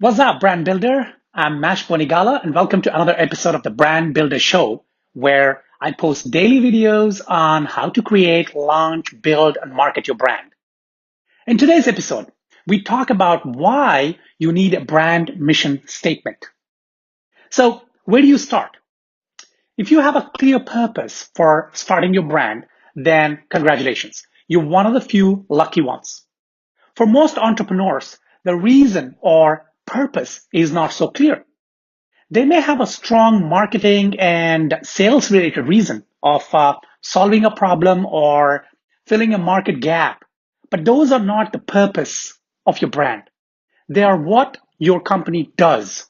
What's up, brand builder? I'm Mash Bonigala, and welcome to another episode of the Brand Builder Show, where I post daily videos on how to create, launch, build, and market your brand. In today's episode, we talk about why you need a brand mission statement. So, where do you start? If you have a clear purpose for starting your brand, then congratulations. You're one of the few lucky ones. For most entrepreneurs, the reason or purpose is not so clear. They may have a strong marketing and sales related reason of solving a problem or filling a market gap, but those are not the purpose of your brand. They are what your company does.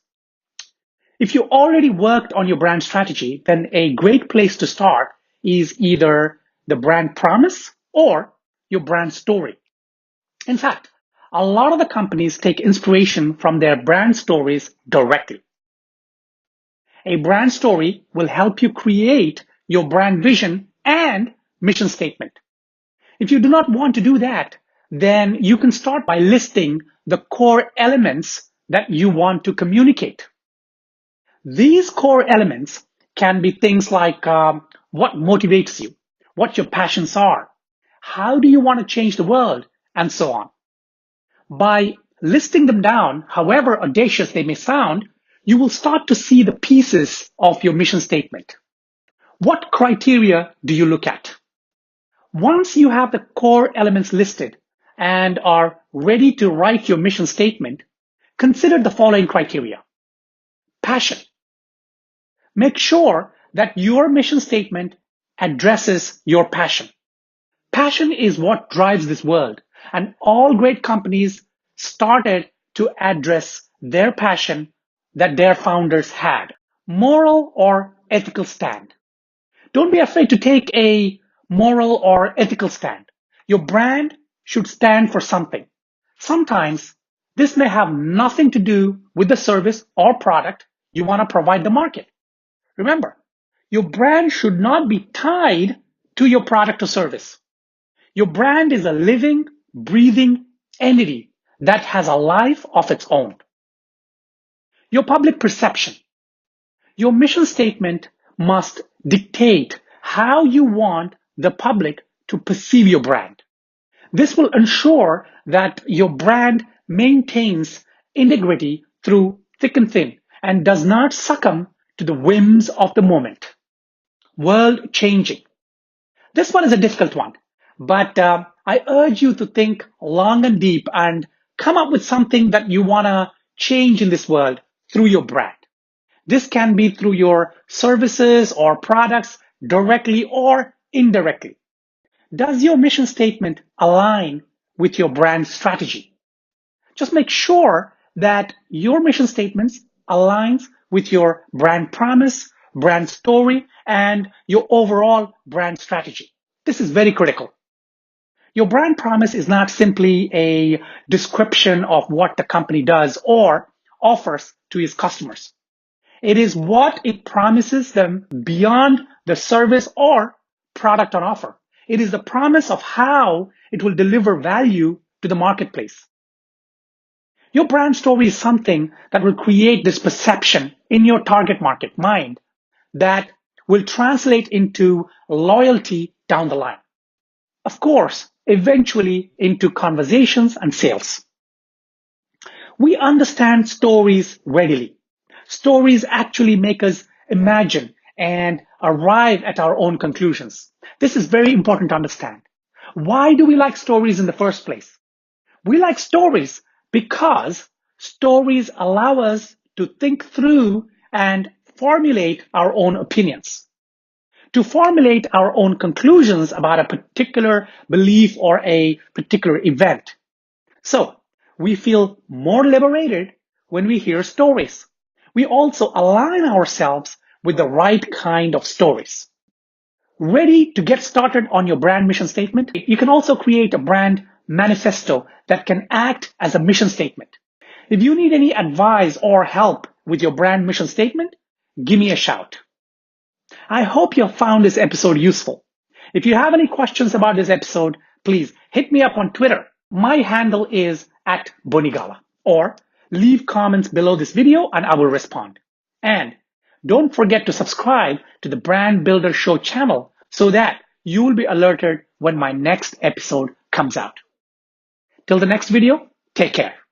If you already worked on your brand strategy, then a great place to start is either the brand promise or your brand story. In fact, a lot of the companies take inspiration from their brand stories directly. A brand story will help you create your brand vision and mission statement. If you do not want to do that, then you can start by listing the core elements that you want to communicate. These core elements can be things like what motivates you, what your passions are, how do you want to change the world, and so on. By listing them down, however audacious they may sound, you will start to see the pieces of your mission statement. What criteria do you look at? Once you have the core elements listed and are ready to write your mission statement, consider the following criteria. Passion. Make sure that your mission statement addresses your passion. Passion is what drives this world, and all great companies started to address their passion that their founders had. Moral or ethical stand. Don't be afraid to take a moral or ethical stand. Your brand should stand for something. Sometimes this may have nothing to do with the service or product you want to provide the market. Remember, your brand should not be tied to your product or service. Your brand is a living, breathing entity that has a life of its own. Your public perception. Your mission statement must dictate how you want the public to perceive your brand. This will ensure that your brand maintains integrity through thick and thin and does not succumb to the whims of the moment. World changing. This one is a difficult one, but I urge you to think long and deep and come up with something that you want to change in this world through your brand. This can be through your services or products directly or indirectly. Does your mission statement align with your brand strategy? Just make sure that your mission statements aligns with your brand promise, brand story, and your overall brand strategy. This is very critical. Your brand promise is not simply a description of what the company does or offers to its customers. It is what it promises them beyond the service or product on offer. It is the promise of how it will deliver value to the marketplace. Your brand story is something that will create this perception in your target market mind that will translate into loyalty down the line. Of course, eventually into conversations and sales. We understand stories readily. Stories actually make us imagine and arrive at our own conclusions. This is very important to understand. Why do we like stories in the first place? We like stories because stories allow us to think through and formulate our own opinions, to formulate our own conclusions about a particular belief or a particular event. So we feel more liberated when we hear stories. We also align ourselves with the right kind of stories. Ready to get started on your brand mission statement? You can also create a brand manifesto that can act as a mission statement. If you need any advice or help with your brand mission statement, give me a shout. I hope you have found this episode useful. If you have any questions about this episode, please hit me up on Twitter. My handle is @Bonigala, or Leave comments below this video and I will respond. And don't forget to subscribe to the Brand Builder Show channel so that you will be alerted when my next episode comes out. Till the next video, take care.